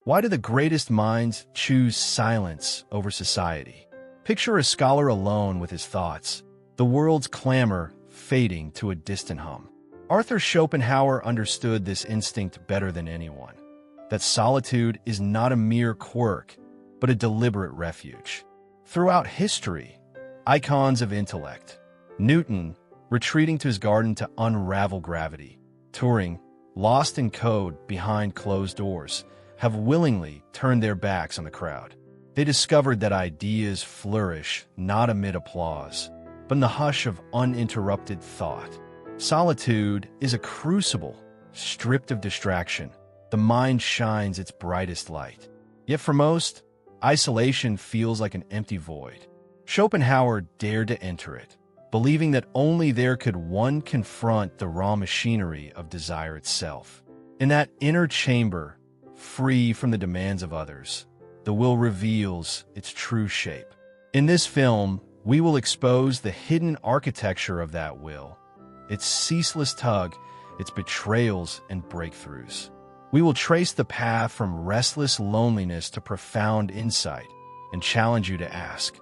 Why do the greatest minds choose silence over society? Picture a scholar alone with his thoughts, the world's clamor fading to a distant hum. Arthur Schopenhauer understood this instinct better than anyone, that solitude is not a mere quirk, but a deliberate refuge. Throughout history, icons of intellect, Newton retreating to his garden to unravel gravity, Turing, lost in code behind closed doors, have willingly turned their backs on the crowd. They discovered that ideas flourish not amid applause, but in the hush of uninterrupted thought. Solitude is a crucible, stripped of distraction. The mind shines its brightest light. Yet for most, isolation feels like an empty void. Schopenhauer dared to enter it, believing that only there could one confront the raw machinery of desire itself. In that inner chamber, free from the demands of others, the will reveals its true shape. In this film, we will expose the hidden architecture of that will, its ceaseless tug, its betrayals and breakthroughs. We will trace the path from restless loneliness to profound insight and challenge you to ask,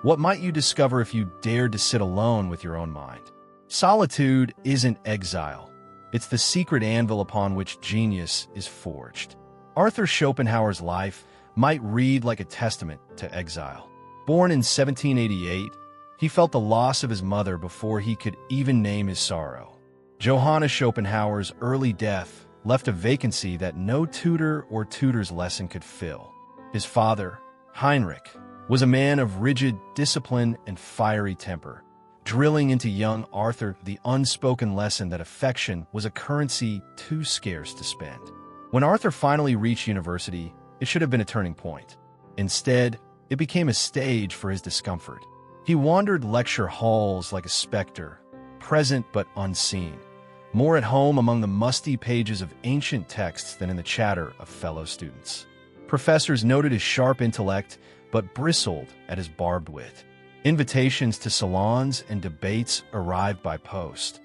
what might you discover if you dared to sit alone with your own mind? Solitude isn't exile. It's the secret anvil upon which genius is forged. Arthur Schopenhauer's life might read like a testament to exile. Born in 1788, he felt the loss of his mother before he could even name his sorrow. Johanna Schopenhauer's early death left a vacancy that no tutor or tutor's lesson could fill. His father, Heinrich, was a man of rigid discipline and fiery temper, drilling into young Arthur the unspoken lesson that affection was a currency too scarce to spend. When Arthur finally reached university, it should have been a turning point. Instead, it became a stage for his discomfort. He wandered lecture halls like a specter, present but unseen, more at home among the musty pages of ancient texts than in the chatter of fellow students. Professors noted his sharp intellect, but bristled at his barbed wit. Invitations to salons and debates arrived by post,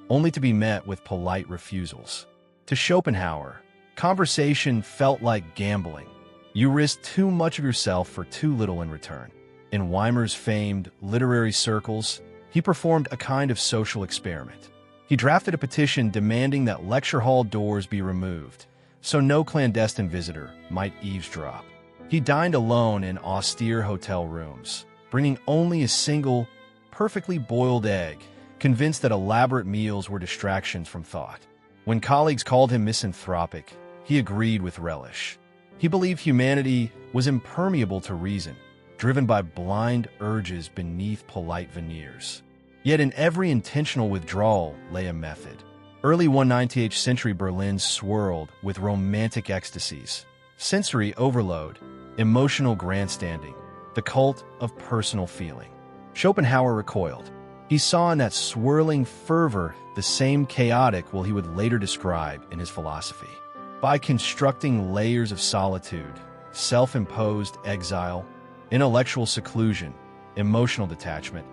only to be met with polite refusals. To Schopenhauer, conversation felt like gambling. You risked too much of yourself for too little in return. In Weimar's famed literary circles, he performed a kind of social experiment. He drafted a petition demanding that lecture hall doors be removed, so no clandestine visitor might eavesdrop. He dined alone in austere hotel rooms, bringing only a single, perfectly boiled egg, convinced that elaborate meals were distractions from thought. When colleagues called him misanthropic, he agreed with relish. He believed humanity was impermeable to reason, driven by blind urges beneath polite veneers. Yet in every intentional withdrawal lay a method. Early 19th century Berlin swirled with romantic ecstasies, sensory overload, emotional grandstanding, the cult of personal feeling. Schopenhauer recoiled. He saw in that swirling fervor the same chaotic will he would later describe in his philosophy. By constructing layers of solitude, self-imposed exile, intellectual seclusion, emotional detachment,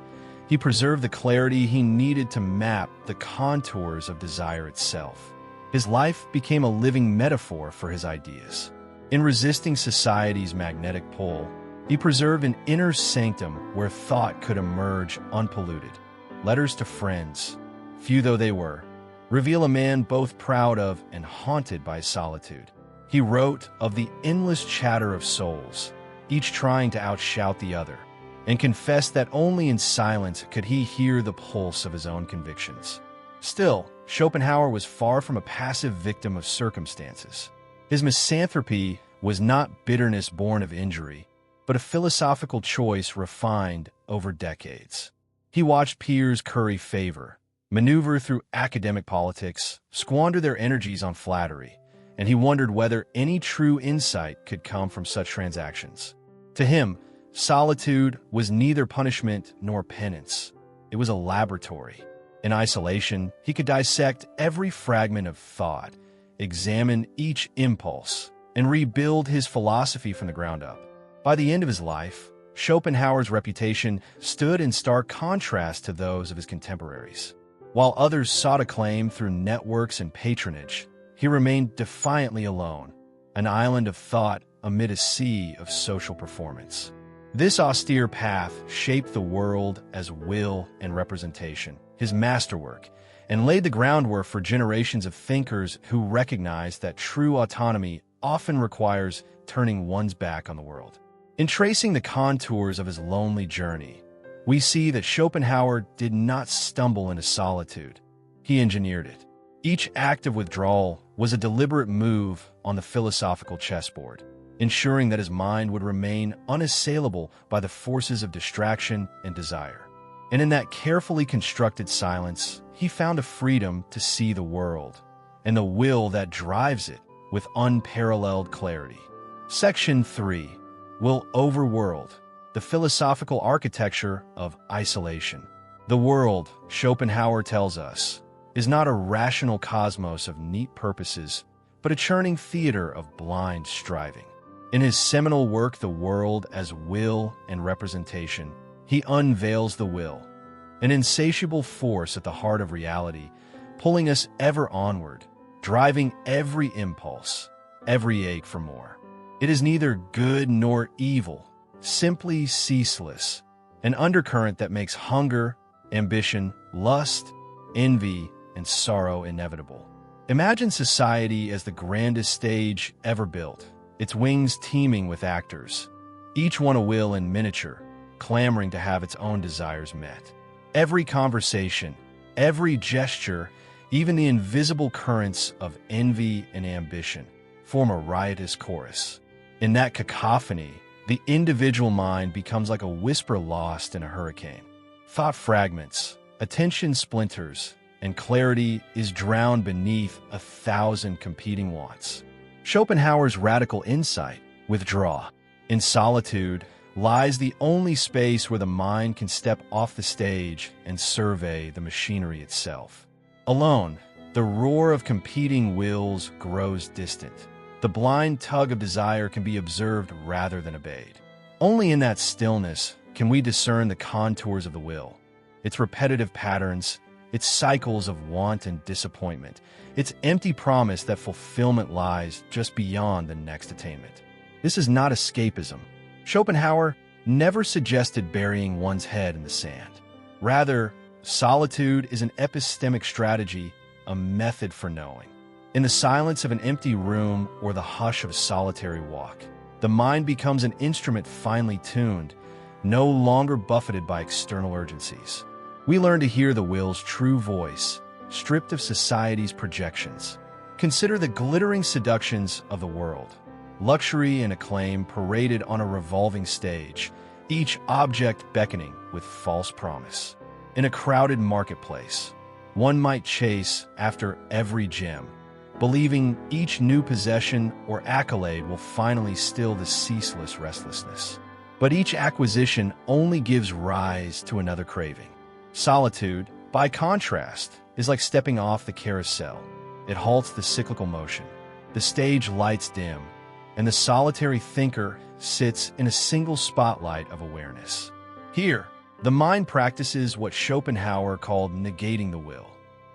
he preserved the clarity he needed to map the contours of desire itself. His life became a living metaphor for his ideas. In resisting society's magnetic pull, he preserved an inner sanctum where thought could emerge unpolluted. Letters to friends, few though they were, reveal a man both proud of and haunted by solitude. He wrote of the endless chatter of souls, each trying to outshout the other, and confessed that only in silence could he hear the pulse of his own convictions. Still, Schopenhauer was far from a passive victim of circumstances. His misanthropy was not bitterness born of injury, but a philosophical choice refined over decades. He watched peers curry favor, maneuver through academic politics, squander their energies on flattery, and he wondered whether any true insight could come from such transactions. To him, solitude was neither punishment nor penance. It was a laboratory. In isolation, he could dissect every fragment of thought, examine each impulse, and rebuild his philosophy from the ground up. By the end of his life, Schopenhauer's reputation stood in stark contrast to those of his contemporaries. While others sought acclaim through networks and patronage, he remained defiantly alone, an island of thought amid a sea of social performance. This austere path shaped the world as will and representation, his masterwork, and laid the groundwork for generations of thinkers who recognized that true autonomy often requires turning one's back on the world. In tracing the contours of his lonely journey, we see that Schopenhauer did not stumble into solitude. He engineered it. Each act of withdrawal was a deliberate move on the philosophical chessboard, ensuring that his mind would remain unassailable by the forces of distraction and desire. And in that carefully constructed silence, he found a freedom to see the world, and the will that drives it with unparalleled clarity. Section 3. Will Overworld, the philosophical architecture of isolation. The world, Schopenhauer tells us, is not a rational cosmos of neat purposes, but a churning theater of blind striving. In his seminal work, The World as Will and Representation, he unveils the will, an insatiable force at the heart of reality, pulling us ever onward, driving every impulse, every ache for more. It is neither good nor evil, simply ceaseless, an undercurrent that makes hunger, ambition, lust, envy, and sorrow inevitable. Imagine society as the grandest stage ever built, its wings teeming with actors, each one a will in miniature, clamoring to have its own desires met. Every conversation, every gesture, even the invisible currents of envy and ambition, form a riotous chorus. In that cacophony, the individual mind becomes like a whisper lost in a hurricane. Thought fragments, attention splinters, and clarity is drowned beneath 1,000 competing wants. Schopenhauer's radical insight, withdraw. In solitude lies the only space where the mind can step off the stage and survey the machinery itself. Alone, the roar of competing wills grows distant. The blind tug of desire can be observed rather than obeyed. Only in that stillness can we discern the contours of the will, its repetitive patterns, its cycles of want and disappointment, its empty promise that fulfillment lies just beyond the next attainment. This is not escapism. Schopenhauer never suggested burying one's head in the sand. Rather, solitude is an epistemic strategy, a method for knowing. In the silence of an empty room or the hush of a solitary walk, the mind becomes an instrument finely tuned, no longer buffeted by external urgencies. We learn to hear the will's true voice, stripped of society's projections. Consider the glittering seductions of the world. Luxury and acclaim paraded on a revolving stage, each object beckoning with false promise. In a crowded marketplace, one might chase after every gem, believing each new possession or accolade will finally still the ceaseless restlessness. But each acquisition only gives rise to another craving. Solitude, by contrast, is like stepping off the carousel. It halts the cyclical motion. The stage lights dim, and the solitary thinker sits in a single spotlight of awareness. Here, the mind practices what Schopenhauer called negating the will.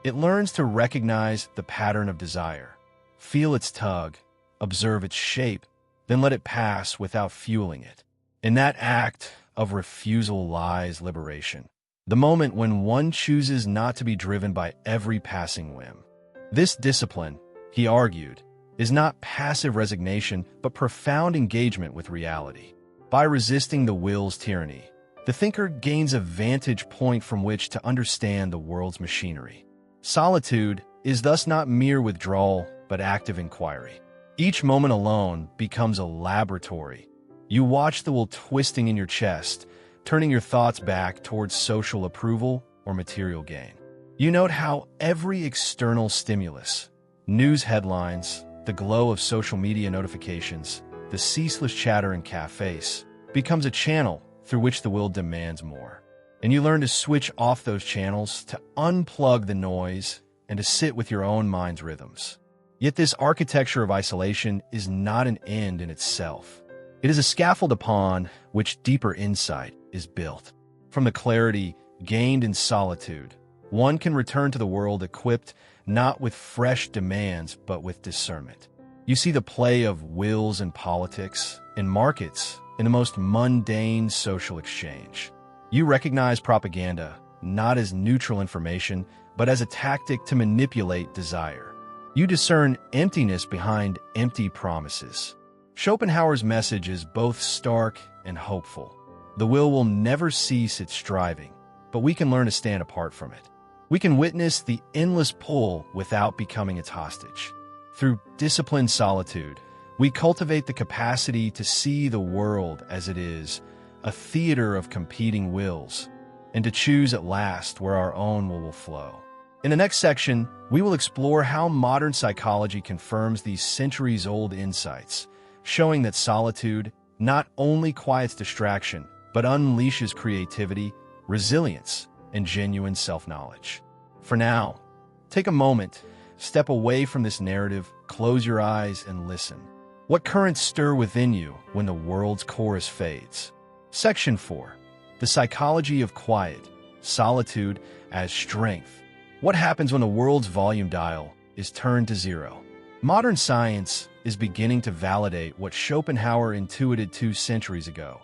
It learns to recognize the pattern of desire, feel its tug, observe its shape, then let it pass without fueling it. In that act of refusal lies liberation, the moment when one chooses not to be driven by every passing whim. This discipline, he argued, is not passive resignation but profound engagement with reality. By resisting the will's tyranny, the thinker gains a vantage point from which to understand the world's machinery. Solitude is thus not mere withdrawal but active inquiry. Each moment alone becomes a laboratory. You watch the will twisting in your chest, turning your thoughts back towards social approval or material gain. You note how every external stimulus, news headlines, the glow of social media notifications, the ceaseless chatter in cafes, becomes a channel through which the will demands more. And you learn to switch off those channels, to unplug the noise, and to sit with your own mind's rhythms. Yet this architecture of isolation is not an end in itself. It is a scaffold upon which deeper insight is built. From the clarity gained in solitude, one can return to the world equipped not with fresh demands but with discernment. You see the play of wills in politics, in markets, in the most mundane social exchange. You recognize propaganda not as neutral information, but as a tactic to manipulate desire. You discern emptiness behind empty promises. Schopenhauer's message is both stark and hopeful. The will never cease its striving, but we can learn to stand apart from it. We can witness the endless pull without becoming its hostage. Through disciplined solitude, we cultivate the capacity to see the world as it is, a theater of competing wills, and to choose at last where our own will flow. In the next section, we will explore how modern psychology confirms these centuries-old insights, showing that solitude not only quiets distraction, but unleashes creativity, resilience, and genuine self-knowledge. For now, take a moment, step away from this narrative, close your eyes, and listen. What currents stir within you when the world's chorus fades? Section 4. The Psychology of Quiet, Solitude as Strength. What happens when the world's volume dial is turned to zero? Modern science is beginning to validate what Schopenhauer intuited 2 centuries ago.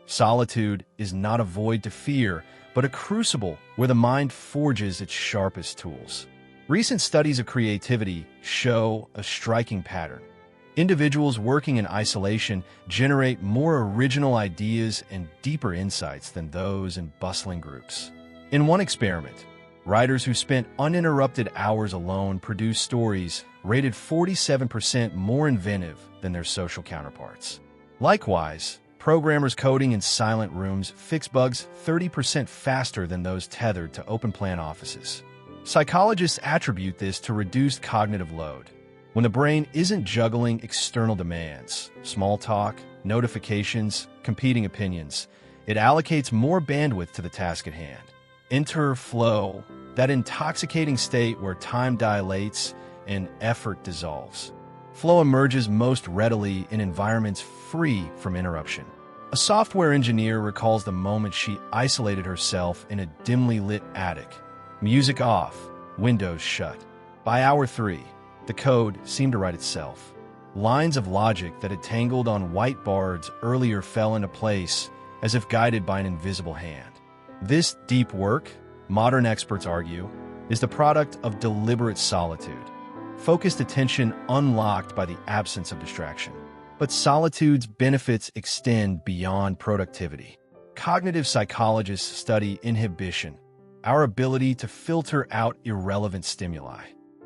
Solitude is not a void to fear, but a crucible where the mind forges its sharpest tools. Recent studies of creativity show a striking pattern. Individuals working in isolation generate more original ideas and deeper insights than those in bustling groups. In one experiment, writers who spent uninterrupted hours alone produced stories rated 47% more inventive than their social counterparts. Likewise, programmers coding in silent rooms fix bugs 30% faster than those tethered to open-plan offices. Psychologists attribute this to reduced cognitive load. When the brain isn't juggling external demands, small talk, notifications, competing opinions, it allocates more bandwidth to the task at hand. Enter flow, that intoxicating state where time dilates and effort dissolves. Flow emerges most readily in environments free from interruption. A software engineer recalls the moment she isolated herself in a dimly lit attic. Music off, windows shut. By hour 3, the code seemed to write itself. Lines of logic that had tangled on whiteboards earlier fell into place as if guided by an invisible hand. This deep work, modern experts argue, is the product of deliberate solitude, focused attention unlocked by the absence of distraction. But solitude's benefits extend beyond productivity. Cognitive psychologists study inhibition, our ability to filter out irrelevant stimuli.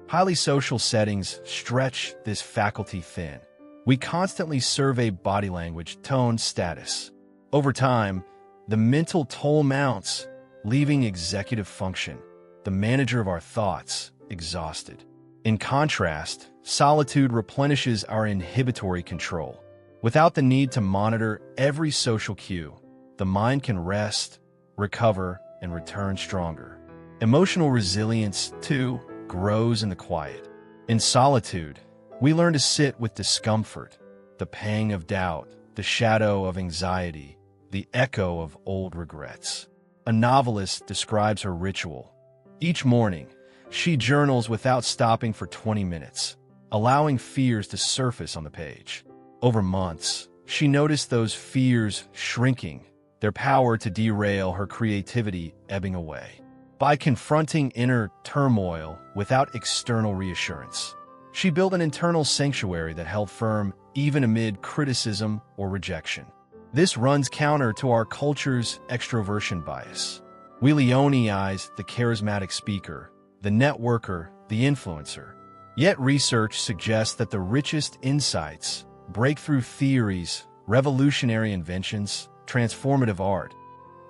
Highly social settings stretch this faculty thin. We constantly survey body language, tone, status. Over time, the mental toll mounts, leaving executive function, the manager of our thoughts, exhausted. In contrast, solitude replenishes our inhibitory control. Without the need to monitor every social cue, the mind can rest, recover, and return stronger. Emotional resilience, too, grows in the quiet. In solitude, we learn to sit with discomfort, the pang of doubt, the shadow of anxiety, the echo of old regrets. A novelist describes her ritual. Each morning, she journals without stopping for 20 minutes, allowing fears to surface on the page. Over months, she noticed those fears shrinking, their power to derail her creativity ebbing away. By confronting inner turmoil without external reassurance, she built an internal sanctuary that held firm even amid criticism or rejection. This runs counter to our culture's extroversion bias. We Leoneize the charismatic speaker, the networker, the influencer. Yet research suggests that the richest insights, breakthrough theories, revolutionary inventions, transformative art,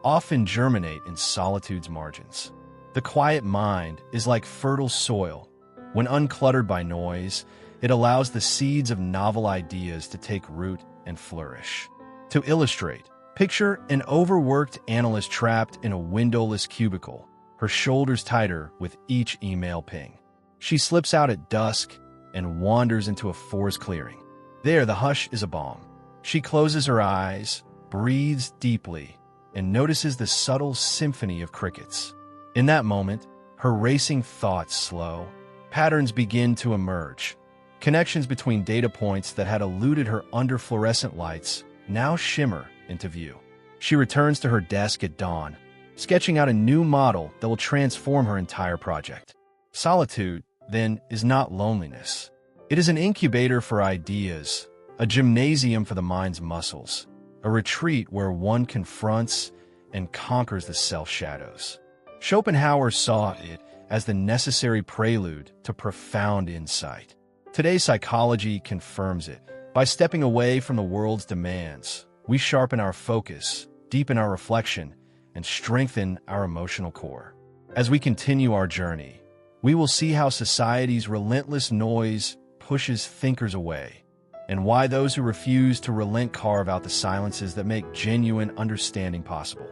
often germinate in solitude's margins. The quiet mind is like fertile soil. When uncluttered by noise, it allows the seeds of novel ideas to take root and flourish. To illustrate, picture an overworked analyst trapped in a windowless cubicle, her shoulders tighter with each email ping. She slips out at dusk and wanders into a forest clearing. There, the hush is a balm. She closes her eyes, breathes deeply, and notices the subtle symphony of crickets. In that moment, her racing thoughts slow. Patterns begin to emerge. Connections between data points that had eluded her under fluorescent lights now shimmer into view. She returns to her desk at dawn, sketching out a new model that will transform her entire project. Solitude, then, is not loneliness. It is an incubator for ideas, a gymnasium for the mind's muscles, a retreat where one confronts and conquers the self-shadows. Schopenhauer saw it as the necessary prelude to profound insight. Today's psychology confirms it. By stepping away from the world's demands, we sharpen our focus, deepen our reflection, and strengthen our emotional core. As we continue our journey, we will see how society's relentless noise pushes thinkers away, and why those who refuse to relent carve out the silences that make genuine understanding possible.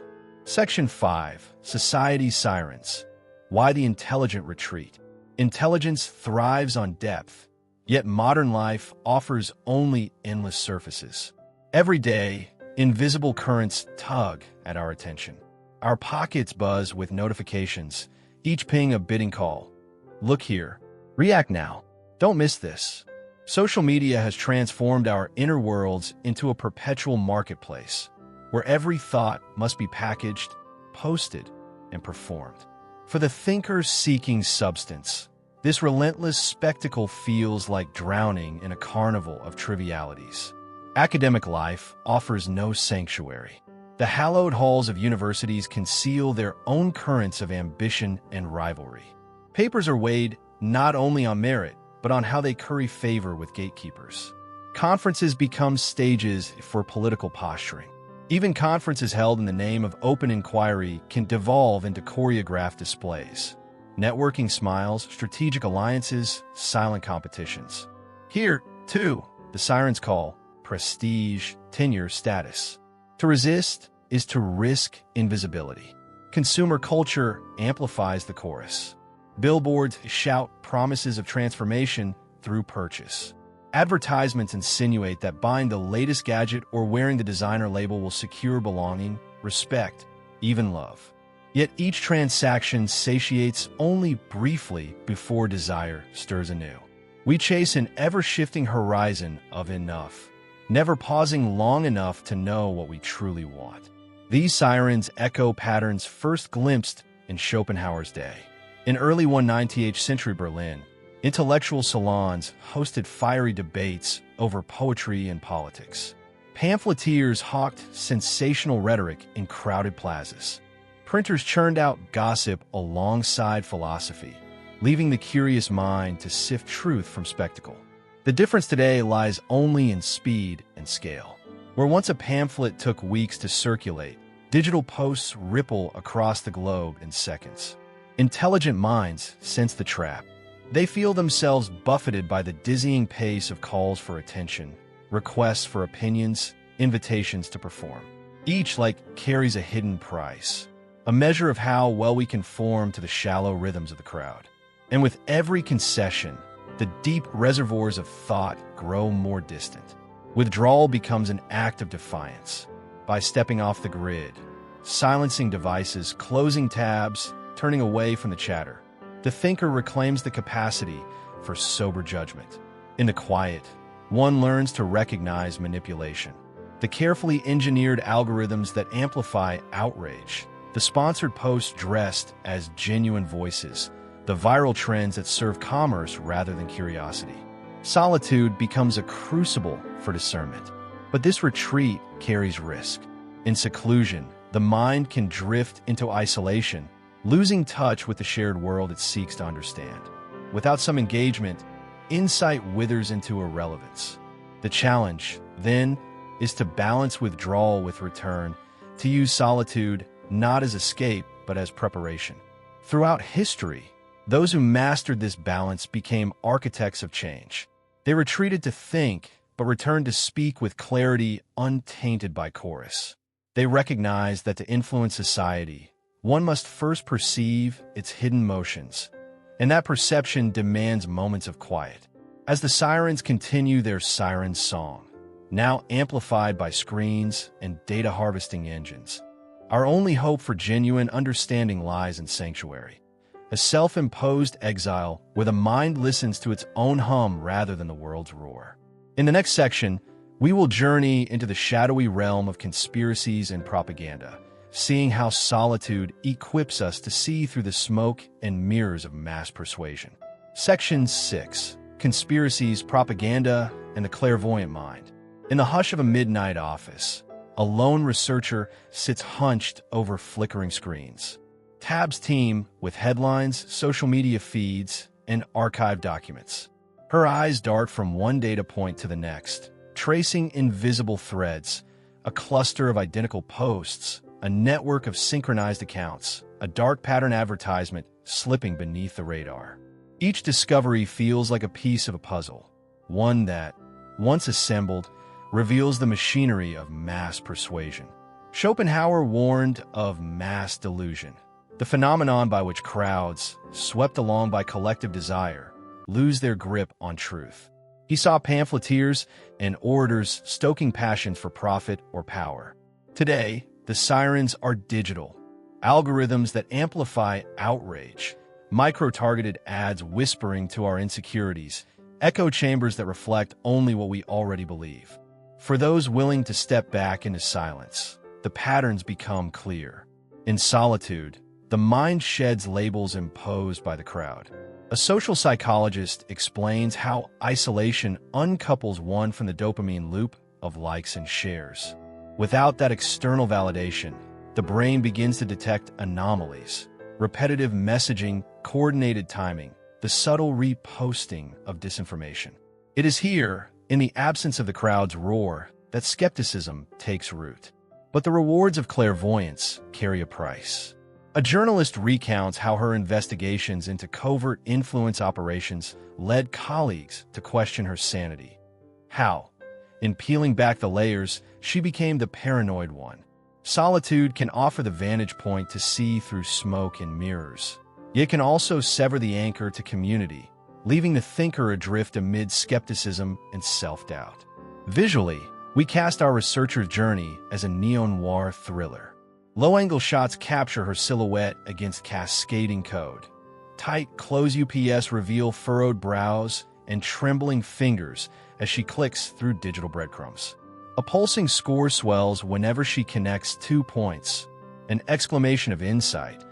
Section 5. Society's Sirens. Why the Intelligent Retreat. Intelligence thrives on depth, yet modern life offers only endless surfaces. Every day, invisible currents tug at our attention. Our pockets buzz with notifications, each ping a bidding call. Look here. React now. Don't miss this. Social media has transformed our inner worlds into a perpetual marketplace, where every thought must be packaged, posted, and performed. For the thinker seeking substance, this relentless spectacle feels like drowning in a carnival of trivialities. Academic life offers no sanctuary. The hallowed halls of universities conceal their own currents of ambition and rivalry. Papers are weighed not only on merit, but on how they curry favor with gatekeepers. Conferences become stages for political posturing. Even conferences held in the name of open inquiry can devolve into choreographed displays. Networking smiles, strategic alliances, silent competitions. Here, too, the sirens call prestige, tenure, status. To resist is to risk invisibility. Consumer culture amplifies the chorus. Billboards shout promises of transformation through purchase. Advertisements insinuate that buying the latest gadget or wearing the designer label will secure belonging, respect, even love. Yet each transaction satiates only briefly before desire stirs anew. We chase an ever-shifting horizon of enough, never pausing long enough to know what we truly want. These sirens echo patterns first glimpsed in Schopenhauer's day. In early 19th century Berlin, intellectual salons hosted fiery debates over poetry and politics. Pamphleteers hawked sensational rhetoric in crowded plazas. Printers churned out gossip alongside philosophy, leaving the curious mind to sift truth from spectacle. The difference today lies only in speed and scale. Where once a pamphlet took weeks to circulate, digital posts ripple across the globe in seconds. Intelligent minds sense the trap. They feel themselves buffeted by the dizzying pace of calls for attention, requests for opinions, invitations to perform. Each carries a hidden price, a measure of how well we conform to the shallow rhythms of the crowd. And with every concession, the deep reservoirs of thought grow more distant. Withdrawal becomes an act of defiance. By stepping off the grid, silencing devices, closing tabs, turning away from the chatter, the thinker reclaims the capacity for sober judgment. In the quiet, one learns to recognize manipulation. The carefully engineered algorithms that amplify outrage, the sponsored posts dressed as genuine voices, the viral trends that serve commerce rather than curiosity. Solitude becomes a crucible for discernment. But this retreat carries risk. In seclusion, the mind can drift into isolation, losing touch with the shared world it seeks to understand. Without some engagement, insight withers into irrelevance. The challenge, then, is to balance withdrawal with return, to use solitude not as escape, but as preparation. Throughout history, those who mastered this balance became architects of change. They retreated to think, but returned to speak with clarity untainted by chorus. They recognized that to influence society, one must first perceive its hidden motions, and that perception demands moments of quiet. As the sirens continue their siren song, now amplified by screens and data harvesting engines, our only hope for genuine understanding lies in sanctuary, a self-imposed exile where the mind listens to its own hum rather than the world's roar. In the next section, we will journey into the shadowy realm of conspiracies and propaganda, seeing how solitude equips us to see through the smoke and mirrors of mass persuasion. Section 6. Conspiracies, Propaganda, and the Clairvoyant Mind. In the hush of a midnight office, a lone researcher sits hunched over flickering screens. Tabs team with headlines, social media feeds, and archived documents. Her eyes dart from one data point to the next, tracing invisible threads, a cluster of identical posts, a network of synchronized accounts, a dark pattern advertisement slipping beneath the radar. Each discovery feels like a piece of a puzzle, one that, once assembled, reveals the machinery of mass persuasion. Schopenhauer warned of mass delusion, the phenomenon by which crowds, swept along by collective desire, lose their grip on truth. He saw pamphleteers and orators stoking passions for profit or power. Today, the sirens are digital, algorithms that amplify outrage, micro-targeted ads whispering to our insecurities, echo chambers that reflect only what we already believe. For those willing to step back into silence, the patterns become clear. In solitude, the mind sheds labels imposed by the crowd. A social psychologist explains how isolation uncouples one from the dopamine loop of likes and shares. Without that external validation, the brain begins to detect anomalies, repetitive messaging, coordinated timing, the subtle reposting of disinformation. It is here, in the absence of the crowd's roar, that skepticism takes root. But the rewards of clairvoyance carry a price. A journalist recounts how her investigations into covert influence operations led colleagues to question her sanity. How, in peeling back the layers, she became the paranoid one. Solitude can offer the vantage point to see through smoke and mirrors. Yet can also sever the anchor to community, leaving the thinker adrift amid skepticism and self-doubt. Visually, we cast our researcher's journey as a neo-noir thriller. Low-angle shots capture her silhouette against cascading code. Tight close UPS reveal furrowed brows and trembling fingers as she clicks through digital breadcrumbs. A pulsing score swells whenever she connects 2 points, an exclamation of insight,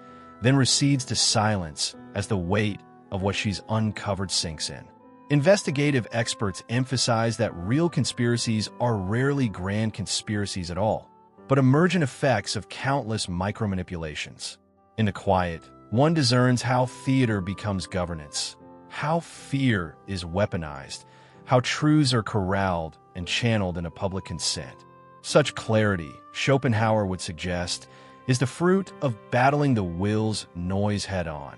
then recedes to silence as the weight of what she's uncovered sinks in. Investigative experts emphasize that real conspiracies are rarely grand conspiracies at all, but emergent effects of countless micromanipulations. In the quiet, one discerns how theater becomes governance, how fear is weaponized, how truths are corralled and channeled in a public consent. Such clarity, Schopenhauer would suggest, is the fruit of battling the will's noise head-on,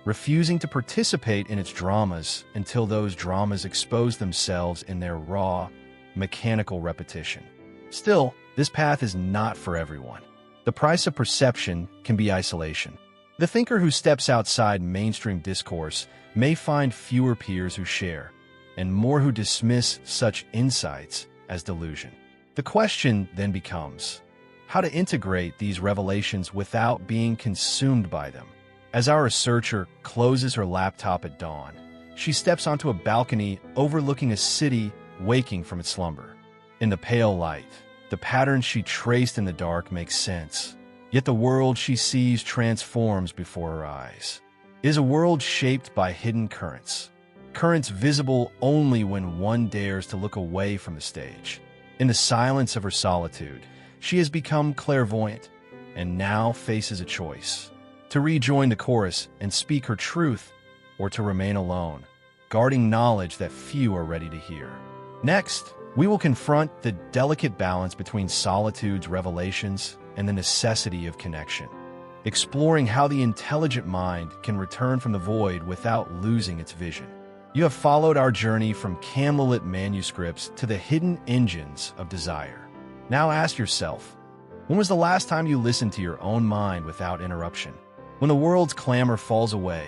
refusing to participate in its dramas until those dramas expose themselves in their raw, mechanical repetition. Still, this path is not for everyone. The price of perception can be isolation. The thinker who steps outside mainstream discourse may find fewer peers who share, and more who dismiss such insights as delusion. The question then becomes, how to integrate these revelations without being consumed by them. As our researcher closes her laptop at dawn, she steps onto a balcony overlooking a city waking from its slumber. In the pale light, the patterns she traced in the dark make sense, yet the world she sees transforms before her eyes. It is a world shaped by hidden currents, currents visible only when one dares to look away from the stage. In the silence of her solitude, she has become clairvoyant and now faces a choice: to rejoin the chorus and speak her truth, or to remain alone, guarding knowledge that few are ready to hear. Next, we will confront the delicate balance between solitude's revelations and the necessity of connection, exploring how the intelligent mind can return from the void without losing its vision. You have followed our journey from candlelit manuscripts to the hidden engines of desire. Now ask yourself, when was the last time you listened to your own mind without interruption? When the world's clamor falls away,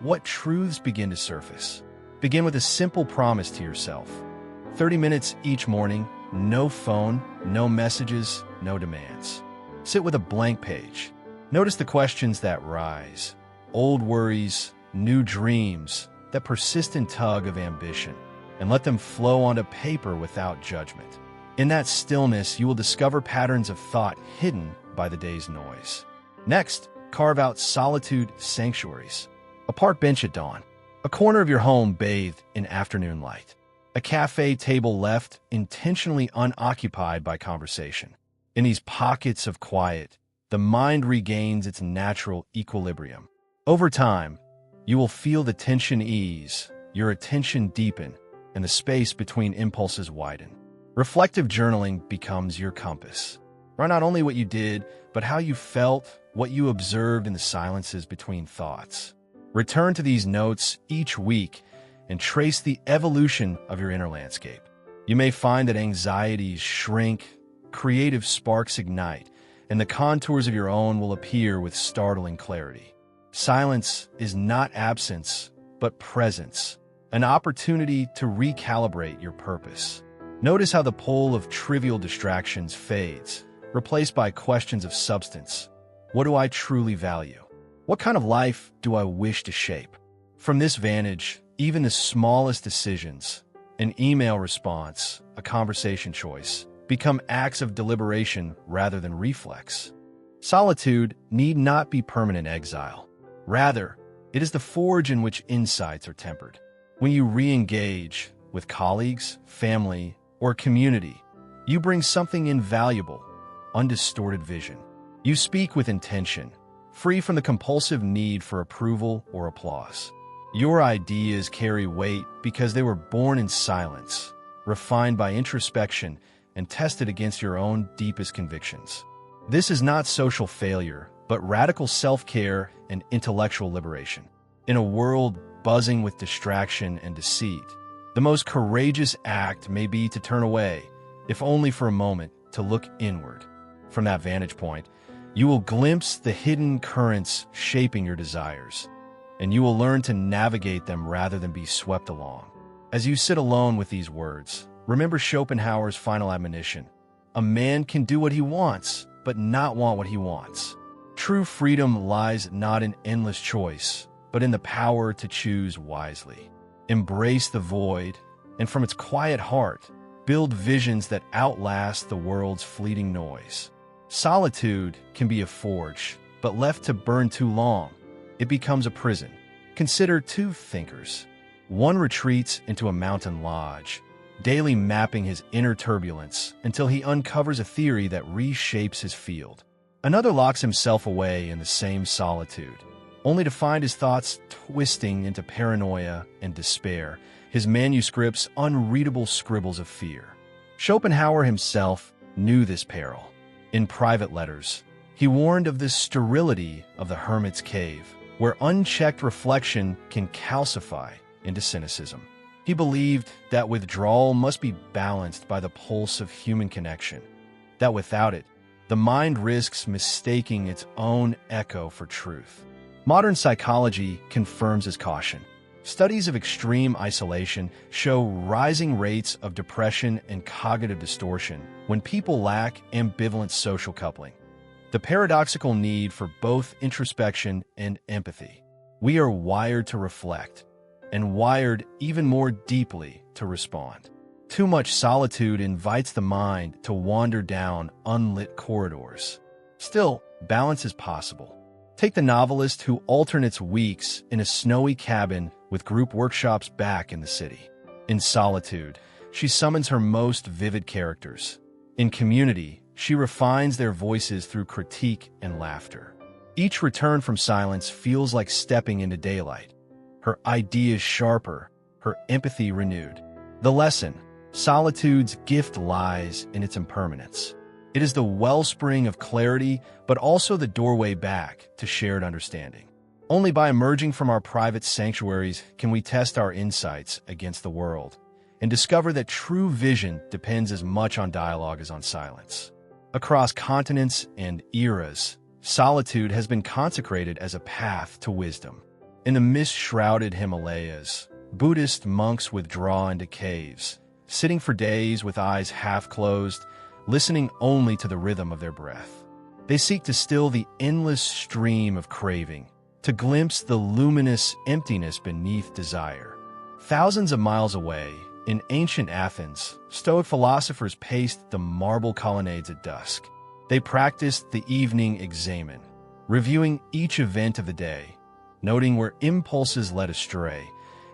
what truths begin to surface? Begin with a simple promise to yourself. 30 minutes each morning, no phone, no messages, no demands. Sit with a blank page. Notice the questions that rise. old worries, new dreams, that persistent tug of ambition, and let them flow onto paper without judgment. In that stillness, you will discover patterns of thought hidden by the day's noise. Next, carve out solitude sanctuaries. A park bench at dawn, a corner of your home bathed in afternoon light, a cafe table left intentionally unoccupied by conversation. In these pockets of quiet, the mind regains its natural equilibrium. Over time, you will feel the tension ease, your attention deepen, and the space between impulses widen. Reflective journaling becomes your compass. Write not only what you did, but how you felt, what you observed in the silences between thoughts. Return to these notes each week and trace the evolution of your inner landscape. You may find that anxieties shrink, creative sparks ignite, and the contours of your own will appear with startling clarity. Silence is not absence, but presence, an opportunity to recalibrate your purpose. Notice how the pull of trivial distractions fades, replaced by questions of substance. What do I truly value? What kind of life do I wish to shape? From this vantage, even the smallest decisions, an email response, a conversation choice, become acts of deliberation rather than reflex. Solitude need not be permanent exile. Rather, it is the forge in which insights are tempered. When you re-engage with colleagues, family, or community, you bring something invaluable, undistorted vision. You speak with intention, free from the compulsive need for approval or applause. Your ideas carry weight because they were born in silence, refined by introspection, and tested against your own deepest convictions. This is not social failure, but radical self-care and intellectual liberation. In a world buzzing with distraction and deceit, the most courageous act may be to turn away, if only for a moment, to look inward. From that vantage point, you will glimpse the hidden currents shaping your desires, and you will learn to navigate them rather than be swept along. As you sit alone with these words, remember Schopenhauer's final admonition: a man can do what he wants, but not want what he wants. True freedom lies not in endless choice, but in the power to choose wisely. Embrace the void, and from its quiet heart, build visions that outlast the world's fleeting noise. Solitude can be a forge, but left to burn too long, it becomes a prison. Consider two thinkers. One retreats into a mountain lodge, daily mapping his inner turbulence until he uncovers a theory that reshapes his field. Another locks himself away in the same solitude, only to find his thoughts twisting into paranoia and despair, his manuscripts unreadable scribbles of fear. Schopenhauer himself knew this peril. In private letters, he warned of the sterility of the hermit's cave, where unchecked reflection can calcify into cynicism. He believed that withdrawal must be balanced by the pulse of human connection, that without it, the mind risks mistaking its own echo for truth. Modern psychology confirms his caution. Studies of extreme isolation show rising rates of depression and cognitive distortion when people lack ambivalent social coupling. The paradoxical need for both introspection and empathy. We are wired to reflect, and wired even more deeply to respond. Too much solitude invites the mind to wander down unlit corridors. Still, balance is possible. Take the novelist who alternates weeks in a snowy cabin with group workshops back in the city. In solitude, she summons her most vivid characters. In community, she refines their voices through critique and laughter. Each return from silence feels like stepping into daylight. Her ideas sharper, her empathy renewed. The lesson: solitude's gift lies in its impermanence. It is the wellspring of clarity, but also the doorway back to shared understanding. Only by emerging from our private sanctuaries can we test our insights against the world and discover that true vision depends as much on dialogue as on silence. Across continents and eras, solitude has been consecrated as a path to wisdom. In the mist-shrouded Himalayas, Buddhist monks withdraw into caves, sitting for days with eyes half closed, listening only to the rhythm of their breath. They seek to still the endless stream of craving, to glimpse the luminous emptiness beneath desire. Thousands of miles away, in ancient Athens, Stoic philosophers paced the marble colonnades at dusk. They practiced the evening examen, reviewing each event of the day, noting where impulses led astray,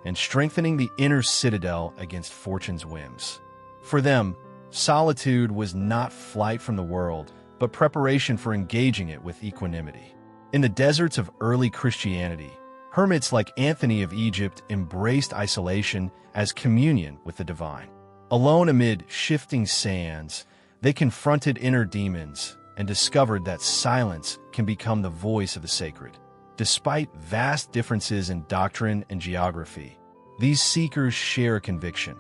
and strengthening the inner citadel against fortune's whims. For them, solitude was not flight from the world, but preparation for engaging it with equanimity. In the deserts of early Christianity, hermits like Anthony of Egypt embraced isolation as communion with the divine. Alone amid shifting sands, they confronted inner demons and discovered that silence can become the voice of the sacred. Despite vast differences in doctrine and geography, these seekers share a conviction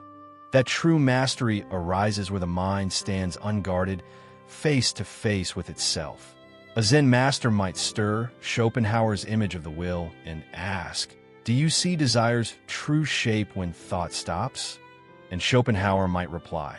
that true mastery arises where the mind stands unguarded, face to face with itself. A Zen master might stir Schopenhauer's image of the will and ask, "Do you see desire's true shape when thought stops?" And Schopenhauer might reply,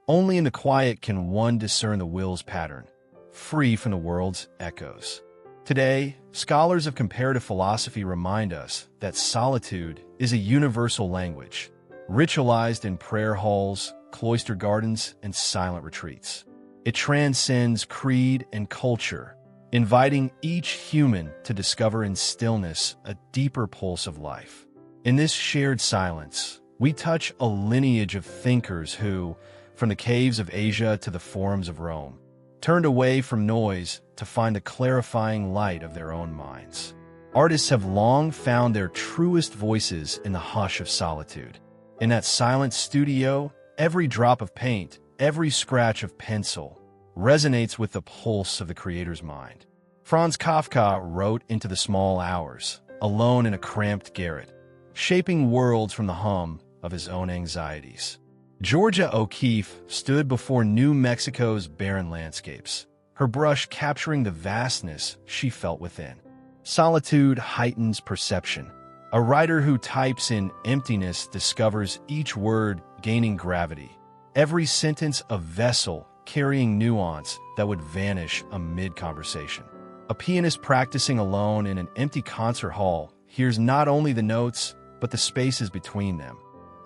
"Only in the quiet can one discern the will's pattern, free from the world's echoes." Today, scholars of comparative philosophy remind us that solitude is a universal language, ritualized in prayer halls, cloister gardens, and silent retreats. It transcends creed and culture, inviting each human to discover in stillness a deeper pulse of life. In this shared silence, we touch a lineage of thinkers who, from the caves of Asia to the forums of Rome, turned away from noise to find the clarifying light of their own minds. Artists have long found their truest voices in the hush of solitude. In that silent studio, every drop of paint, every scratch of pencil, resonates with the pulse of the creator's mind. Franz Kafka wrote into the small hours, alone in a cramped garret, shaping worlds from the hum of his own anxieties. Georgia O'Keeffe stood before New Mexico's barren landscapes, her brush capturing the vastness she felt within. Solitude heightens perception. A writer who types in emptiness discovers each word gaining gravity, every sentence a vessel carrying nuance that would vanish amid conversation. A pianist practicing alone in an empty concert hall hears not only the notes, but the spaces between them.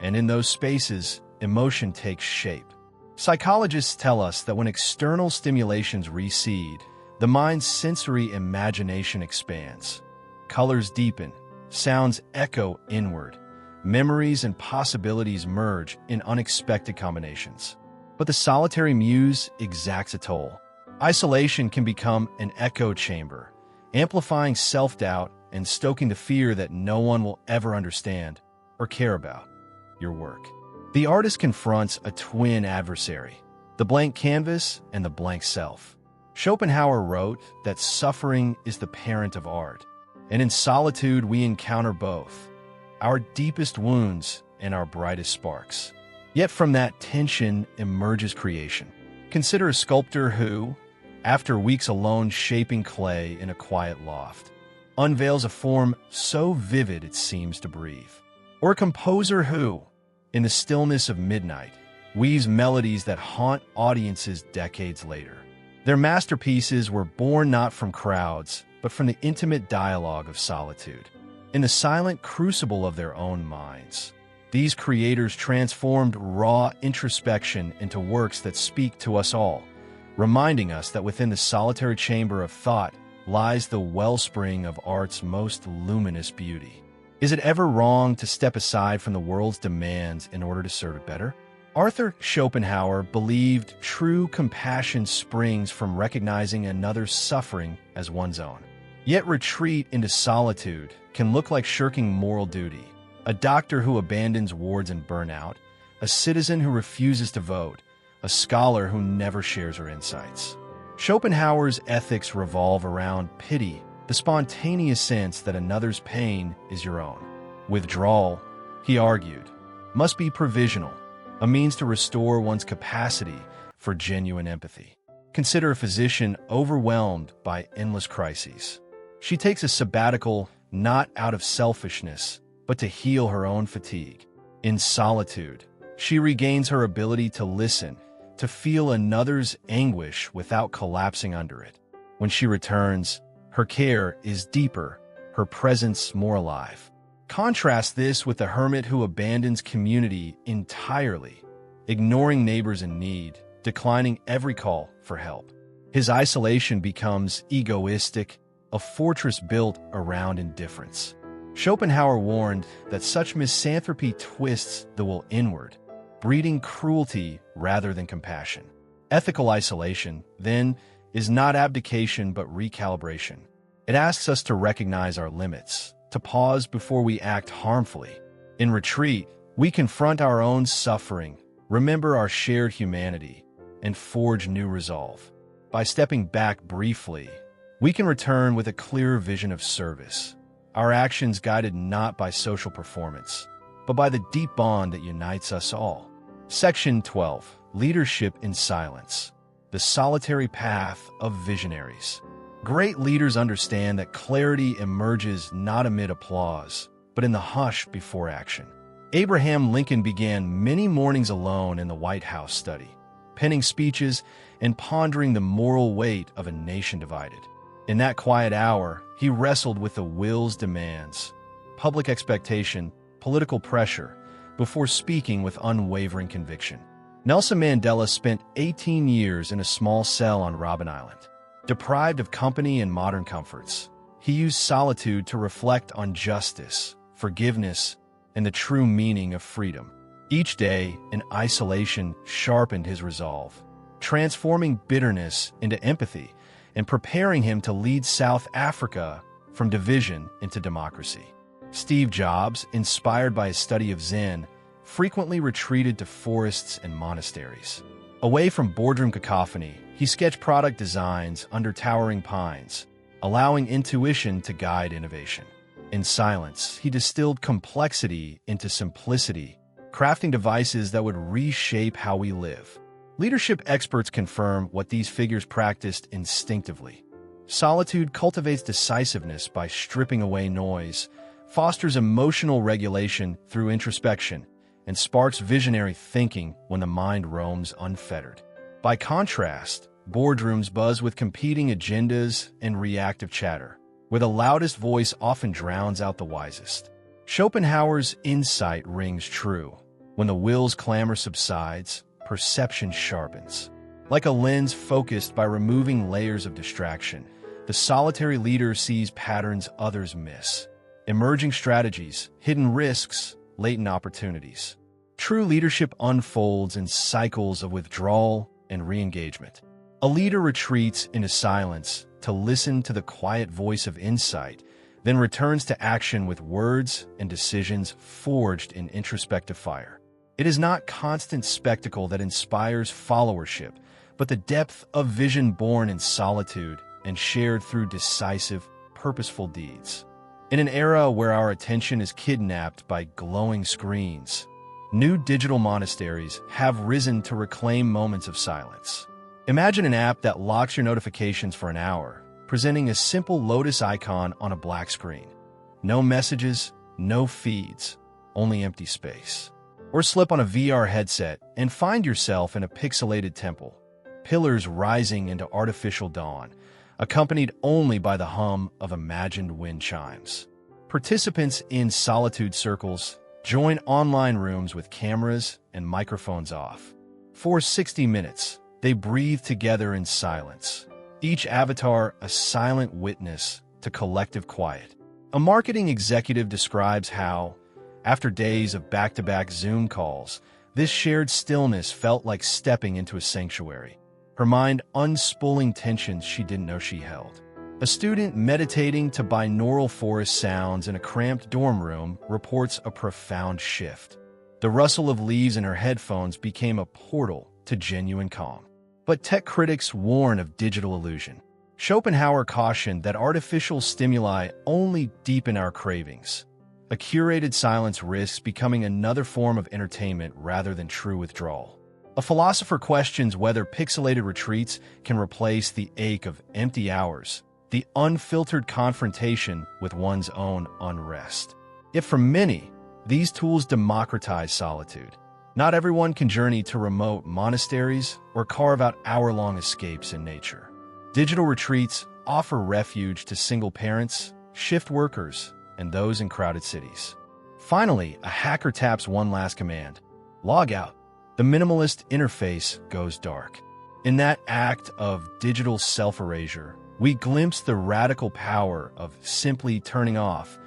And in those spaces, emotion takes shape. Psychologists tell us that when external stimulations recede, the mind's sensory imagination expands. Colors deepen, sounds echo inward, memories and possibilities merge in unexpected combinations. But the solitary muse exacts a toll. Isolation can become an echo chamber, amplifying self-doubt and stoking the fear that no one will ever understand or care about your work. The artist confronts a twin adversary, the blank canvas and the blank self. Schopenhauer wrote that suffering is the parent of art, and in solitude we encounter both, our deepest wounds and our brightest sparks. Yet from that tension emerges creation. Consider a sculptor who, after weeks alone shaping clay in a quiet loft, unveils a form so vivid it seems to breathe. Or a composer who, in the stillness of midnight, weaves melodies that haunt audiences decades later. Their masterpieces were born not from crowds, but from the intimate dialogue of solitude. In the silent crucible of their own minds, these creators transformed raw introspection into works that speak to us all, reminding us that within the solitary chamber of thought lies the wellspring of art's most luminous beauty. Is it ever wrong to step aside from the world's demands in order to serve it better? Arthur Schopenhauer believed true compassion springs from recognizing another's suffering as one's own. Yet retreat into solitude can look like shirking moral duty. A doctor who abandons wards in burnout, a citizen who refuses to vote, a scholar who never shares her insights. Schopenhauer's ethics revolve around pity, the spontaneous sense that another's pain is your own. Withdrawal, he argued, must be provisional, a means to restore one's capacity for genuine empathy. Consider a physician overwhelmed by endless crises. She takes a sabbatical not out of selfishness, but to heal her own fatigue. In solitude, she regains her ability to listen, to feel another's anguish without collapsing under it. When she returns, her care is deeper, her her presence more alive. Contrast this with the hermit who abandons community entirely, ignoring neighbors in need, declining every call for help. His isolation becomes egoistic, a fortress built around indifference. Schopenhauer warned that such misanthropy twists the will inward, breeding cruelty rather than compassion. Ethical isolation, then, is not abdication but recalibration. It asks us to recognize our limits, to pause before we act harmfully. In retreat, we confront our own suffering, remember our shared humanity, and forge new resolve. By stepping back briefly, we can return with a clearer vision of service, our actions guided not by social performance, but by the deep bond that unites us all. Section 12. Leadership in Silence. The solitary path of visionaries. Great leaders understand that clarity emerges not amid applause, but in the hush before action. Abraham Lincoln began many mornings alone in the White House study, penning speeches and pondering the moral weight of a nation divided. In that quiet hour, he wrestled with the will's demands, public expectation, political pressure, before speaking with unwavering conviction. Nelson Mandela spent 18 years in a small cell on Robben Island. Deprived of company and modern comforts, he used solitude to reflect on justice, forgiveness, and the true meaning of freedom. Each day, in isolation, sharpened his resolve, transforming bitterness into empathy and preparing him to lead South Africa from division into democracy. Steve Jobs, inspired by his study of Zen, frequently retreated to forests and monasteries. Away from boardroom cacophony, he sketched product designs under towering pines, allowing intuition to guide innovation. In silence, he distilled complexity into simplicity, crafting devices that would reshape how we live. Leadership experts confirm what these figures practiced instinctively. Solitude cultivates decisiveness by stripping away noise, fosters emotional regulation through introspection, and sparks visionary thinking when the mind roams unfettered. By contrast, boardrooms buzz with competing agendas and reactive chatter, where the loudest voice often drowns out the wisest. Schopenhauer's insight rings true. When the will's clamor subsides, perception sharpens. Like a lens focused by removing layers of distraction, the solitary leader sees patterns others miss, emerging strategies, hidden risks, latent opportunities. True leadership unfolds in cycles of withdrawal and re-engagement. A leader retreats into silence to listen to the quiet voice of insight, then returns to action with words and decisions forged in introspective fire. It is not constant spectacle that inspires followership, but the depth of vision born in solitude and shared through decisive, purposeful deeds. In an era where our attention is kidnapped by glowing screens, new digital monasteries have risen to reclaim moments of silence. Imagine an app that locks your notifications for an hour, presenting a simple lotus icon on a black screen. No messages, no feeds, only empty space. Or slip on a VR headset and find yourself in a pixelated temple, pillars rising into artificial dawn, accompanied only by the hum of imagined wind chimes. Participants in solitude circles join online rooms with cameras and microphones off. For 60 minutes, they breathe together in silence, each avatar a silent witness to collective quiet. A marketing executive describes how, after days of back-to-back Zoom calls, this shared stillness felt like stepping into a sanctuary, her mind unspooling tensions she didn't know she held. A student meditating to binaural forest sounds in a cramped dorm room reports a profound shift. The rustle of leaves in her headphones became a portal to genuine calm. But tech critics warn of digital illusion. Schopenhauer cautioned that artificial stimuli only deepen our cravings. A curated silence risks becoming another form of entertainment rather than true withdrawal. A philosopher questions whether pixelated retreats can replace the ache of empty hours, the unfiltered confrontation with one's own unrest. Yet for many, these tools democratize solitude. Not everyone can journey to remote monasteries or carve out hour-long escapes in nature. Digital retreats offer refuge to single parents, shift workers, and those in crowded cities. Finally, a hacker taps one last command: log out. The minimalist interface goes dark. In that act of digital self-erasure, we glimpse the radical power of simply turning off,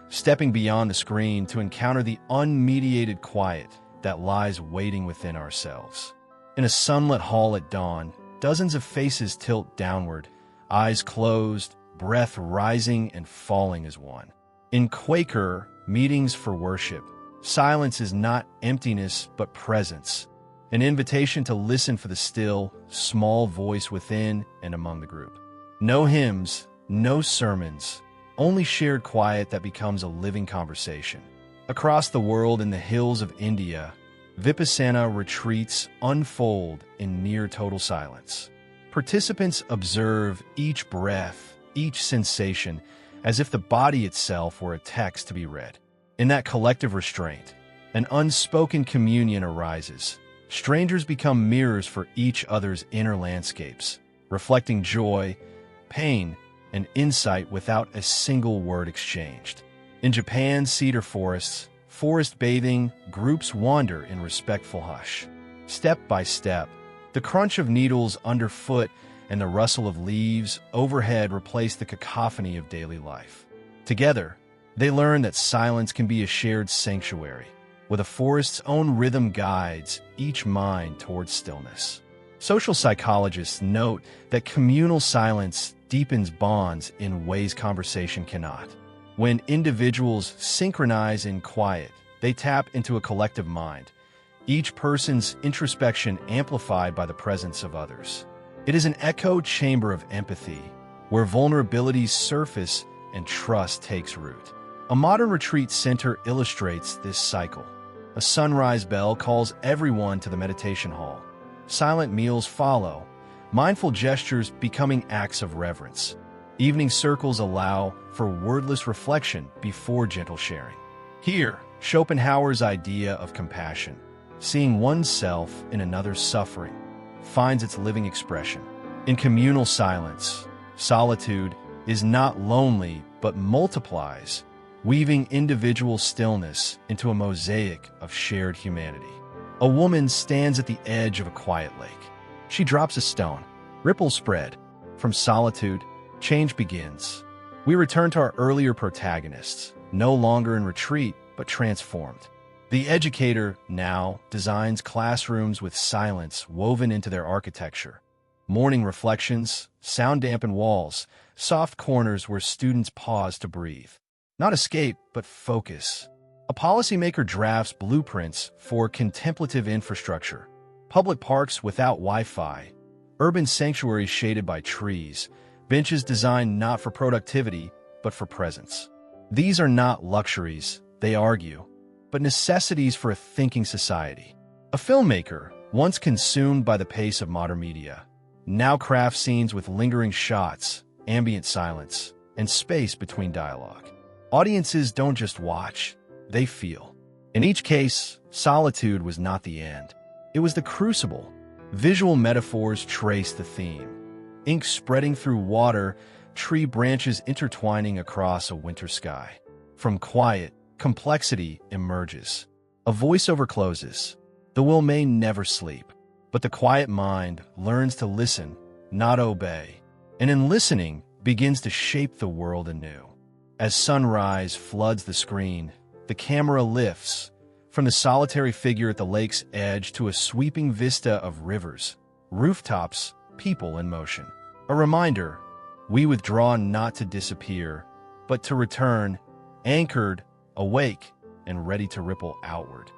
stepping beyond the screen to encounter the unmediated quiet that lies waiting within ourselves. In a sunlit hall at dawn, dozens of faces tilt downward, eyes closed, breath rising and falling as one. In Quaker meetings for worship, silence is not emptiness but presence, an invitation to listen for the still, small voice within and among the group. No hymns, no sermons, only shared quiet that becomes a living conversation. Across the world, in the hills of India, Vipassana retreats unfold in near total silence. Participants observe each breath, each sensation, as if the body itself were a text to be read. In that collective restraint, an unspoken communion arises. Strangers become mirrors for each other's inner landscapes, reflecting joy, pain, and insight without a single word exchanged. In Japan's cedar forests, forest bathing, groups wander in respectful hush. Step by step, the crunch of needles underfoot and the rustle of leaves overhead replace the cacophony of daily life. Together, they learn that silence can be a shared sanctuary, where the forest's own rhythm guides each mind towards stillness. Social psychologists note that communal silence deepens bonds in ways conversation cannot. When individuals synchronize in quiet, they tap into a collective mind, each person's introspection amplified by the presence of others. It is an echo chamber of empathy, where vulnerabilities surface and trust takes root. A modern retreat center illustrates this cycle. A sunrise bell calls everyone to the meditation hall. Silent meals follow, mindful gestures becoming acts of reverence. Evening circles allow for wordless reflection before gentle sharing. Here, Schopenhauer's idea of compassion, seeing oneself in another's suffering, finds its living expression. In communal silence, solitude is not lonely but multiplies, weaving individual stillness into a mosaic of shared humanity. A woman stands at the edge of a quiet lake. She drops a stone. Ripples spread. From solitude, change begins. We return to our earlier protagonists, no longer in retreat, but transformed. The educator now designs classrooms with silence woven into their architecture. Morning reflections, sound-dampened walls, soft corners where students pause to breathe. Not escape, but focus. A policymaker drafts blueprints for contemplative infrastructure, public parks without Wi-Fi, urban sanctuaries shaded by trees, benches designed not for productivity, but for presence. These are not luxuries, they argue, but necessities for a thinking society. A filmmaker, once consumed by the pace of modern media, now crafts scenes with lingering shots, ambient silence, and space between dialogue. Audiences don't just watch, they feel. In each case, solitude was not the end. It was the crucible. Visual metaphors trace the theme. Ink spreading through water, tree branches intertwining across a winter sky. From quiet, complexity emerges. A voiceover closes. The will may never sleep, but the quiet mind learns to listen, not obey, and in listening begins to shape the world anew. As sunrise floods the screen, the camera lifts, from the solitary figure at the lake's edge to a sweeping vista of rivers, rooftops, people in motion. A reminder, we withdraw not to disappear, but to return, anchored, awake, and ready to ripple outward.